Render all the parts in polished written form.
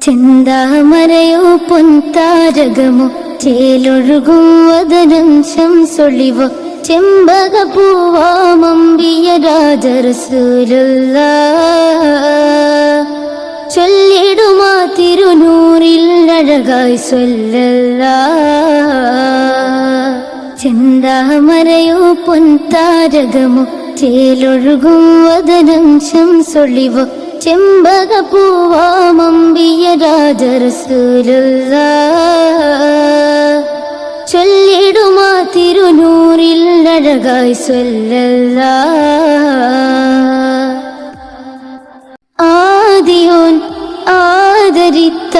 ചെന്താമരയോ പൊൻതാരകമോ ചേലൊഴുകും വദനം ശംസൊളിവോ ചെമ്പകപ്പൂവാമമ്പിയ രാജ റസൂലുള്ളാഹ് ചൊല്ലിടുമാ തിരുനൂറിൽ അഴകായി സ്വല്ലല്ലാഹ്. ചെന്താമരയോ പൊൻതാരകമോ ചേലൊഴുകും വദനം ശംസൊളിവോ ചെമ്പകപ്പൂവാമമ്പിയ രാജ റസൂലുള്ളാഹ് ചൊല്ലിടുമാ തിരുനൂറിൽ അഴകായി സ്വല്ലല്ലാഹ്. ആദിയോൻ ആദരിത്ത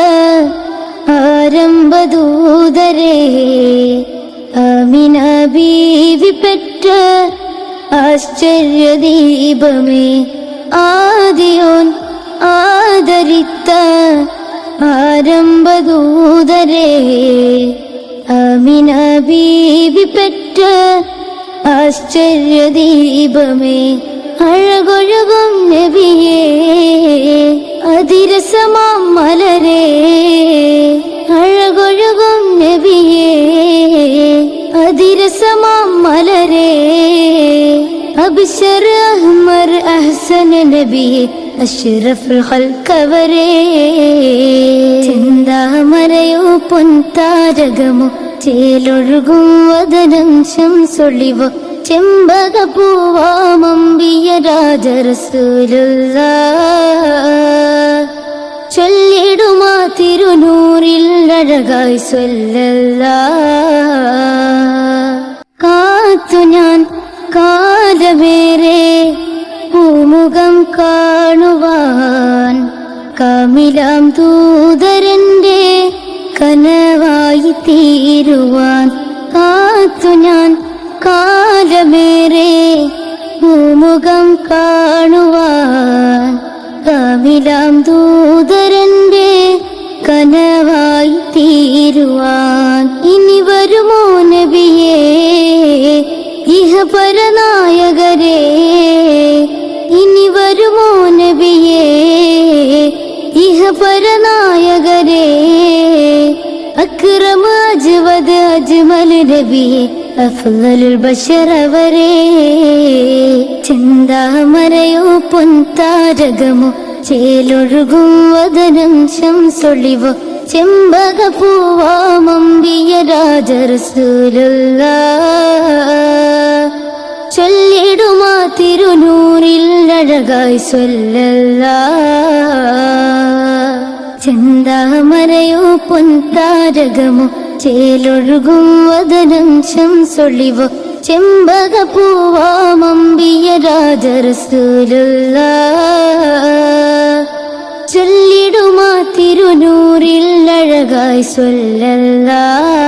ആരംഭദൂതരേ ആമിന ബീവി പെറ്റ ആശ്ചര്യദീപമേ ആദിയോൻ ആദരിത്ത ആരംഭദൂതരേ ആമിന ബീവി പെറ്റ ആശ്ചര്യദീപമേ അഴകൊഴുകും നബിയേ അതിരസമാം മലരേ അഴകൊഴുകും നബിയേ അതിരസമാം മലരേ അബ്ശർ അഹ്മർ അഹ്സന നബിയേ അഷ്റഫുൽ ഖൽഖവരേ. ചെന്താമരയോ പൊൻതാരകമോ ചേലൊഴുകും വദനം ശംസൊളിവോ ചെമ്പകപ്പൂവാമമ്പിയ രാജ റസൂലുള്ളാഹ് ചൊല്ലിടുമാ തിരുനൂറിൽ അഴകായി സ്വല്ലല്ലാഹ്. കാത്തു ഞാൻ കാലമേറെ പൂമുഖം കാണുവാൻ കാമിലാം ദൂതരന്റെ കനവായി തീരുവാൻ കാത്തു ഞാൻ കാലമേറെ പൂമുഖം കാണുവാൻ കാമിലാം ദൂതരന്റെ കനവായി തീരുവാൻ ഇനി വരുമോ നബിയേ ഇഹപരനായകരേ ഇനി വരുമോ നബിയേ ഇഹപരനായകരേ അക്രമ അജ്വദ് അജ്മൽ നബിയേ അഫ്ളലുൽ ബശർ അവരേ. ചെന്താമരയോ പൊൻതാരകമോ ചേലൊഴുകും വദനം ശംസൊളിവോ ചെമ്പകപ്പൂവാമമ്പിയ രാജ റസൂലുള്ളാഹ് ചൊല്ലിടുമാ തിരുനൂറിൽ അഴകായി സ്വല്ലല്ലാഹ്. ചെന്താമരയോ പൊൻതാരകമോ ചേലൊഴുകും വദനം ശംസൊളിവോ ചെമ്പകപ്പൂവാമമ്പിയ രാജ റസൂലുള്ളാഹ് ചൊല്ലിടുമാ തിരുനൂറിൽ അഴകായി സ്വല്ലല്ലാഹ്.